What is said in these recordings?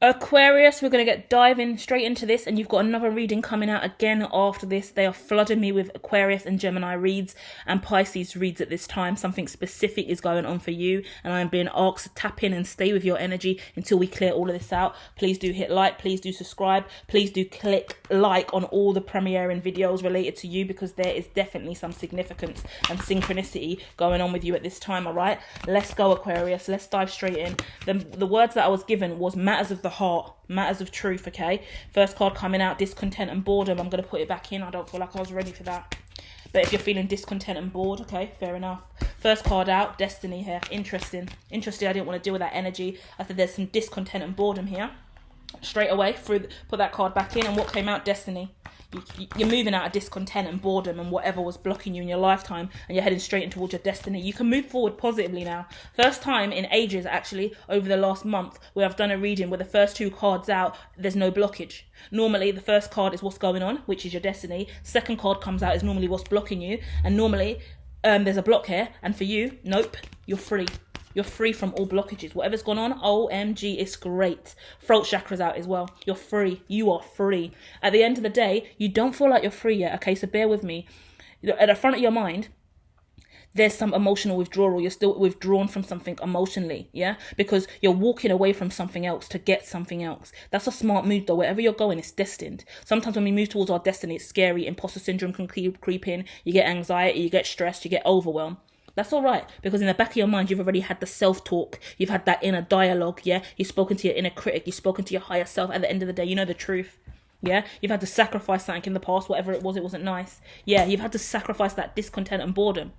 Aquarius, we're going to diving straight into this, and you've got another reading coming out again after this. They are flooding me with Aquarius and Gemini reads and Pisces reads at this time. Something specific is going on for you, and I'm being asked to tap in and stay with your energy until we clear all of this out. Please do hit like, please do subscribe, please do click like on all the premiering videos related to you, because there is definitely some significance and synchronicity going on with you at this time. All right, let's go, Aquarius. Let's dive straight in. The words that I was given was matters of the heart, matters of truth. Okay, first card coming out, discontent and boredom. I'm going to put it back in. I don't feel like I was ready for that, but if you're feeling discontent and bored, okay, fair enough. First card out, destiny here. Interesting. I didn't want to deal with that energy. I said there's some discontent and boredom here. Straight away put that card back in, and what came out? Destiny. You're moving out of discontent and boredom and whatever was blocking you in your lifetime, and you're heading straight in towards your destiny. You can move forward positively now. First time in ages, actually, over the last month, where I've done a reading where the first two cards out, there's no blockage. Normally, the first card is what's going on, which is your destiny. Second card comes out is normally what's blocking you, and normally there's a block here, and for you, nope, you're free. You're free from all blockages. Whatever's gone on, OMG, it's great. Throat chakra's out as well. You're free. You are free. At the end of the day, you don't feel like you're free yet, okay? So bear with me. At the front of your mind, there's some emotional withdrawal. You're still withdrawn from something emotionally, yeah? Because you're walking away from something else to get something else. That's a smart move, though. Wherever you're going, it's destined. Sometimes when we move towards our destiny, it's scary. Imposter syndrome can creep in. You get anxiety, you get stressed, you get overwhelmed. That's all right, because in the back of your mind, you've already had the self-talk. You've had that inner dialogue, yeah? You've spoken to your inner critic. You've spoken to your higher self. At the end of the day, you know the truth, yeah? You've had to sacrifice something in the past, whatever it wasn't nice. Yeah, you've had to sacrifice that discontent and boredom.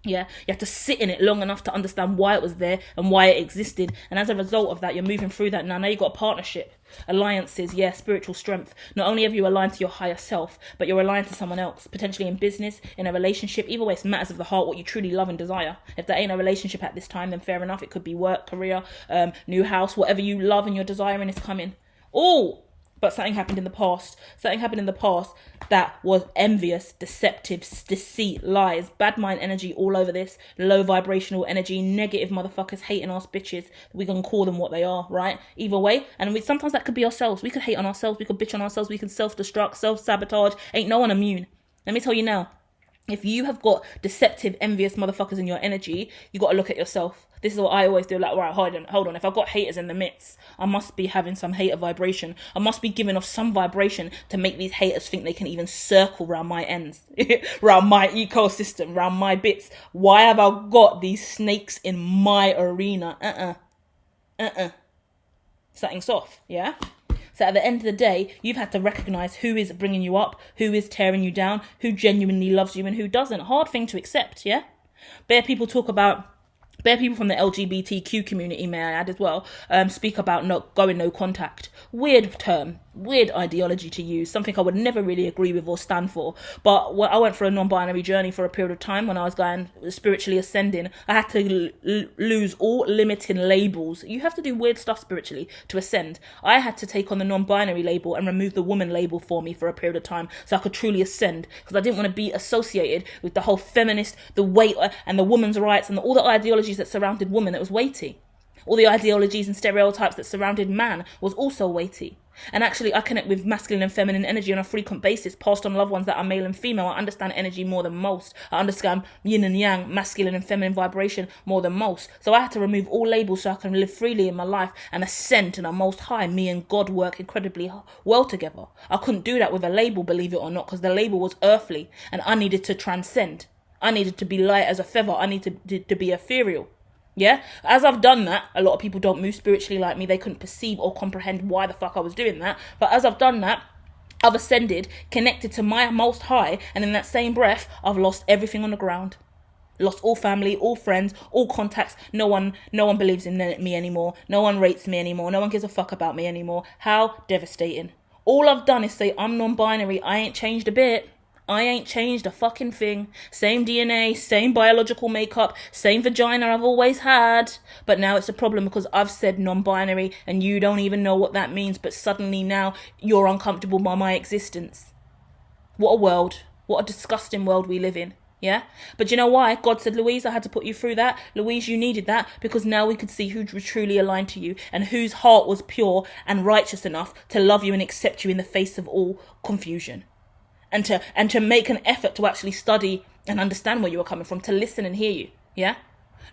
Yeah, you have to sit in it long enough to understand why it was there and why it existed. And as a result of that, you're moving through that now. Now you've got a partnership, alliances, yeah, spiritual strength. Not only have you aligned to your higher self, but you're aligned to someone else, potentially in business, in a relationship. Either way, it's matters of the heart, what you truly love and desire. If that ain't a relationship at this time, then fair enough. It could be work, career, new house, whatever you love and you're desiring is coming. Oh, but something happened in the past. Something happened in the past that was envious, deceptive, deceit, lies, bad mind energy all over this, low vibrational energy, negative motherfuckers, hating ass bitches. We can call them what they are, right? Either way. And sometimes that could be ourselves. We could hate on ourselves. We could bitch on ourselves. We can self-destruct, self-sabotage. Ain't no one immune. Let me tell you now. If you have got deceptive, envious motherfuckers in your energy, you got to look at yourself. This is what I always do. Like, right, hold on. If I've got haters in the midst, I must be having some hater vibration. I must be giving off some vibration to make these haters think they can even circle around my ends, around my ecosystem, around my bits. Why have I got these snakes in my arena? Something's off, yeah? So at the end of the day, you've had to recognize who is bringing you up, who is tearing you down, who genuinely loves you and who doesn't. Hard thing to accept, yeah? Bare people from the LGBTQ community, may I add as well, speak about no contact. Weird term, weird ideology to use, something I would never really agree with or stand for. But I went for a non-binary journey for a period of time when I was going spiritually ascending. I had to lose all limiting labels. You have to do weird stuff spiritually to ascend. I had to take on the non-binary label and remove the woman label for me for a period of time so I could truly ascend, because I didn't want to be associated with the whole feminist, the weight and the woman's rights and all the ideologies that surrounded women. That was weighty. All the ideologies and stereotypes that surrounded man was also weighty. And actually, I connect with masculine and feminine energy on a frequent basis, passed on loved ones that are male and female. I understand energy more than most. I understand yin and yang, masculine and feminine vibration more than most. So I had to remove all labels so I can live freely in my life and ascend to the most high. Me and God work incredibly well together. I couldn't do that with a label, believe it or not, because the label was earthly and I needed to transcend. I needed to be light as a feather. I needed to be ethereal. Yeah, as I've done that, a lot of people don't move spiritually like me. They couldn't perceive or comprehend why the fuck I was doing that. But as I've done that, I've ascended, connected to my most high, and in that same breath, I've lost everything on the ground. Lost all family, all friends, all contacts. No one believes in me anymore. No one rates me anymore. No one gives a fuck about me anymore. How devastating. All I've done is say I'm non-binary. I ain't changed a bit. I ain't changed a fucking thing. Same DNA, same biological makeup, same vagina I've always had. But now it's a problem because I've said non-binary and you don't even know what that means. But suddenly now you're uncomfortable by my existence. What a world. What a disgusting world we live in. Yeah. But you know why? God said, Louise, I had to put you through that. Louise, you needed that because now we could see who was truly aligned to you and whose heart was pure and righteous enough to love you and accept you in the face of all confusion. And to make an effort to actually study and understand where you were coming from, to listen and hear you. Yeah.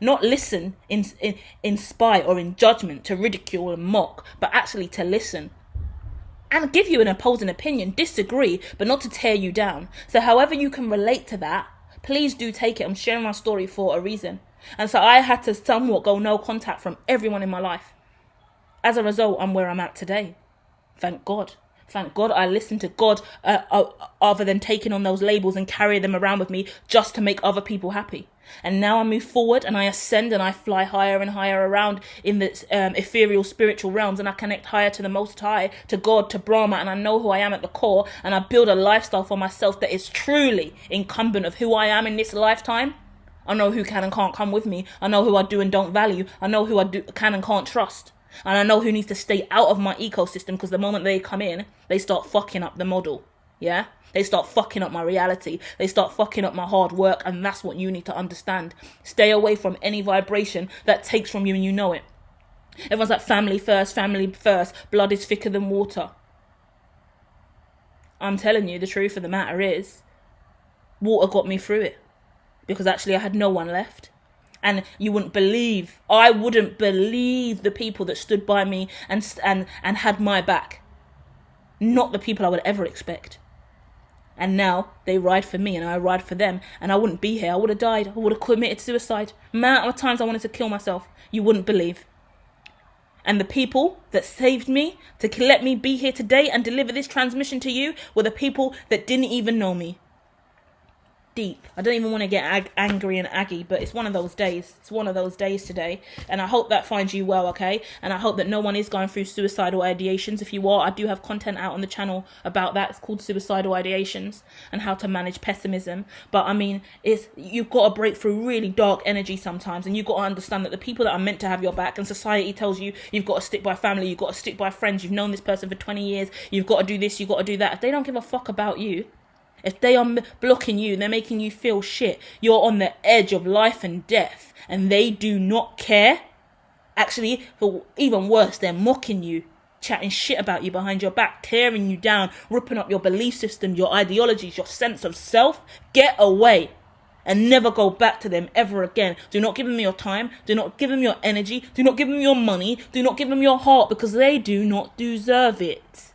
Not listen in spite or in judgment, to ridicule and mock, but actually to listen and give you an opposing opinion, disagree, but not to tear you down. So however you can relate to that, please do take it. I'm sharing my story for a reason. And so I had to somewhat go no contact from everyone in my life. As a result, I'm where I'm at today. Thank God. Thank God I listened to God other than taking on those labels and carry them around with me just to make other people happy. And now I move forward and I ascend and I fly higher and higher around in the ethereal spiritual realms, and I connect higher to the Most High, to God, to Brahma, and I know who I am at the core, and I build a lifestyle for myself that is truly incumbent of who I am in this lifetime. I know who can and can't come with me. I know who I do and don't value. I know who can and can't trust. And I know who needs to stay out of my ecosystem, because the moment they come in, they start fucking up the model. Yeah? They start fucking up my reality. They start fucking up my hard work. And that's what you need to understand. Stay away from any vibration that takes from you and you know it. Everyone's like, family first, blood is thicker than water. I'm telling you, the truth of the matter is, water got me through it. Because actually I had no one left. And you wouldn't believe, I wouldn't believe the people that stood by me and had my back. Not the people I would ever expect. And now they ride for me and I ride for them. And I wouldn't be here. I would have died. I would have committed suicide. Amount of times I wanted to kill myself. You wouldn't believe. And the people that saved me to let me be here today and deliver this transmission to you were the people that didn't even know me. Deep. I don't even want to get angry and aggy, but it's one of those days. It's one of those days today. And I hope that finds you well, okay? And I hope that no one is going through suicidal ideations. If you are, I do have content out on the channel about that. It's called Suicidal Ideations and how to manage pessimism. But I mean, you've got to break through really dark energy sometimes, and you've got to understand that the people that are meant to have your back, and society tells you you've got to stick by family, you've got to stick by friends, you've known this person for 20 years, you've got to do this, you've got to do that. If they don't give a fuck about you, if they are blocking you, they're making you feel shit, you're on the edge of life and death, and they do not care. Actually, even worse, they're mocking you, chatting shit about you behind your back, tearing you down, ripping up your belief system, your ideologies, your sense of self. Get away and never go back to them ever again. Do not give them your time. Do not give them your energy. Do not give them your money. Do not give them your heart, because they do not deserve it.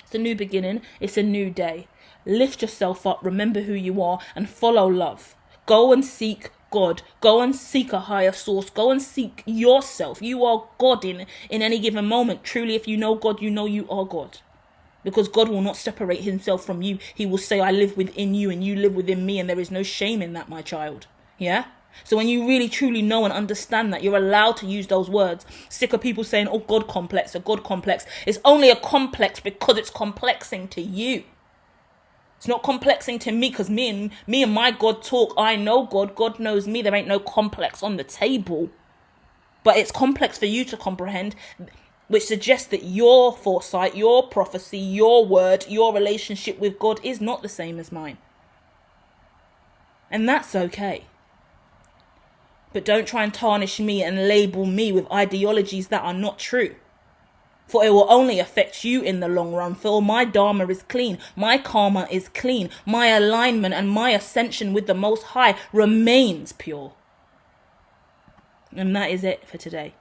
It's a new beginning. It's a new day. Lift yourself up, remember who you are, and follow love. Go and seek God. Go and seek a higher source. Go and seek yourself. You are God in any given moment. Truly, if you know God, you know you are God. Because God will not separate himself from you. He will say, I live within you and you live within me, and there is no shame in that, my child. Yeah? So when you really truly know and understand that, you're allowed to use those words. Sick of people saying, oh, God complex, a God complex. It's only a complex because it's complexing to you. It's not complexing to me because me and my God talk. I know God. God knows me. There ain't no complex on the table. But it's complex for you to comprehend, which suggests that your foresight, your prophecy, your word, your relationship with God is not the same as mine. And that's okay. But don't try and tarnish me and label me with ideologies that are not true. For it will only affect you in the long run. For my dharma is clean. My karma is clean. My alignment and my ascension with the Most High remains pure. And that is it for today.